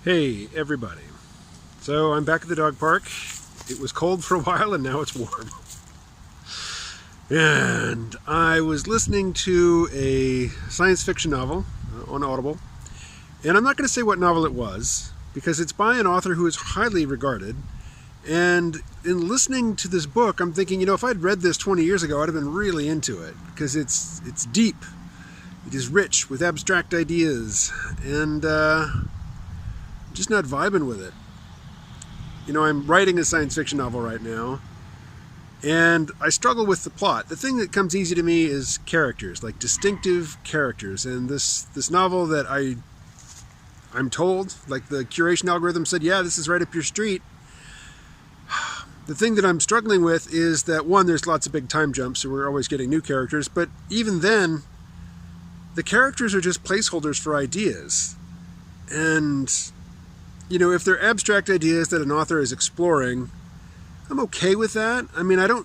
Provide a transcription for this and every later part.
Hey everybody. So I'm back at the dog park. It was cold for a while and now it's warm. And I was listening to a science fiction novel on Audible. And I'm not going to say what novel it was because it's by an author who is highly regarded. And in listening to this book, I'm thinking, if I'd read this 20 years ago, I'd have been really into it because it's deep. It is rich with abstract ideas and just not vibing with it. I'm writing a science fiction novel right now, and I struggle with the plot. The thing that comes easy to me is characters, like distinctive characters. And this novel that I'm told, like the curation algorithm said, yeah, this is right up your street. The thing that I'm struggling with is that, one, there's lots of big time jumps, so we're always getting new characters, but even then, the characters are just placeholders for ideas. And if they're abstract ideas that an author is exploring, I'm okay with that. I mean, to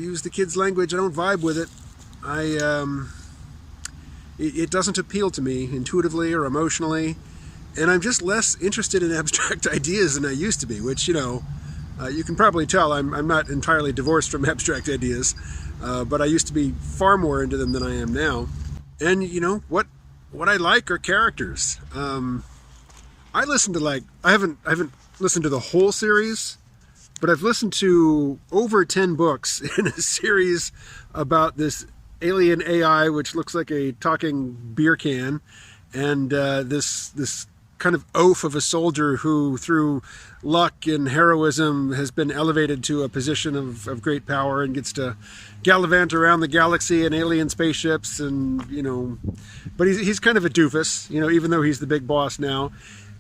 use the kids' language, I don't vibe with it. It doesn't appeal to me intuitively or emotionally, and I'm just less interested in abstract ideas than I used to be, which, you can probably tell I'm not entirely divorced from abstract ideas, but I used to be far more into them than I am now. And, what I like are characters. I listened to I haven't listened to the whole series, but I've listened to over 10 books in a series about this alien AI, which looks like a talking beer can, and this kind of oaf of a soldier who, through luck and heroism, has been elevated to a position of great power and gets to gallivant around the galaxy in alien spaceships, and but he's kind of a doofus, even though he's the big boss now.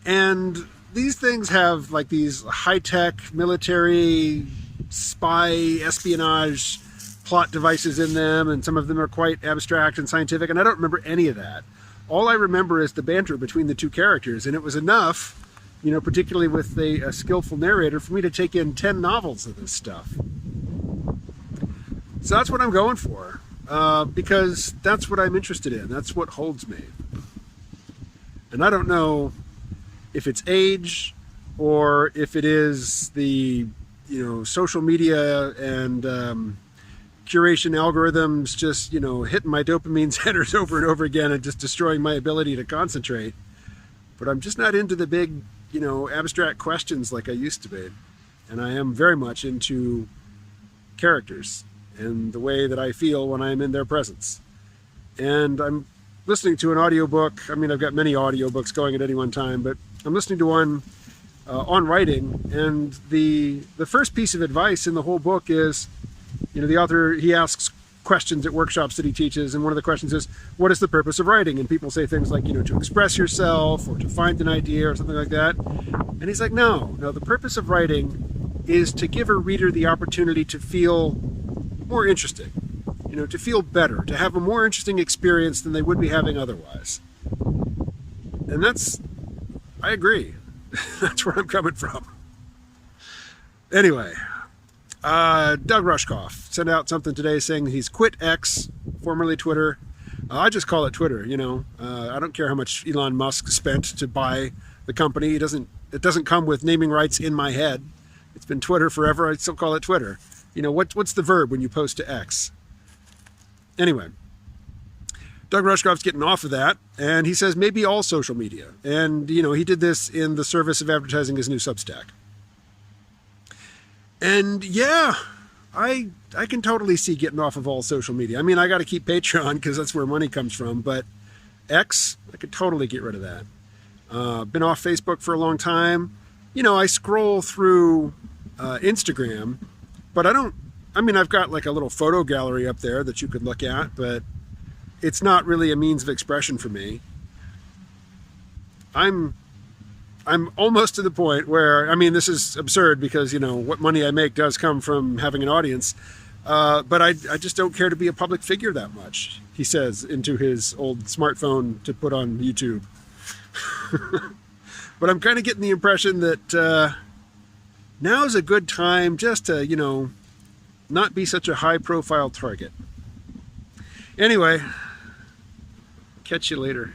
And these things have like these high-tech military spy espionage plot devices in them, and some of them are quite abstract and scientific, and I don't remember any of that. All I remember is the banter between the two characters, and it was enough, particularly with a skillful narrator, for me to take in 10 novels of this stuff. So that's what I'm going for, because that's what I'm interested in. That's what holds me. And I don't know if it's age, or if it is the social media and curation algorithms just hitting my dopamine centers over and over again and just destroying my ability to concentrate. But I'm just not into the big abstract questions like I used to be, and I am very much into characters and the way that I feel when I'm in their presence. And I'm listening to an audiobook. I mean, I've got many audiobooks going at any one time, but I'm listening to one on writing, and the first piece of advice in the whole book is, the author, he asks questions at workshops that he teaches, and one of the questions is, what is the purpose of writing? And people say things like, to express yourself, or to find an idea, or something like that. And he's like, no, the purpose of writing is to give a reader the opportunity to feel more interesting, to feel better, to have a more interesting experience than they would be having otherwise. And I agree. That's where I'm coming from. Anyway, Doug Rushkoff sent out something today saying he's quit X, formerly Twitter. I just call it Twitter, I don't care how much Elon Musk spent to buy the company. It doesn't come with naming rights in my head. It's been Twitter forever. I still call it Twitter. What's the verb when you post to X? Anyway, Doug Rushkoff's getting off of that, and he says maybe all social media. And, he did this in the service of advertising his new Substack. And yeah, I can totally see getting off of all social media. I mean, I got to keep Patreon because that's where money comes from, but X, I could totally get rid of that. Been off Facebook for a long time. I scroll through Instagram, but I've got like a little photo gallery up there that you could look at, but it's not really a means of expression for me. I'm almost to the point where, this is absurd because, what money I make does come from having an audience. But I just don't care to be a public figure that much, he says into his old smartphone to put on YouTube. But I'm kind of getting the impression that now's a good time just to, not be such a high-profile target. Anyway, catch you later.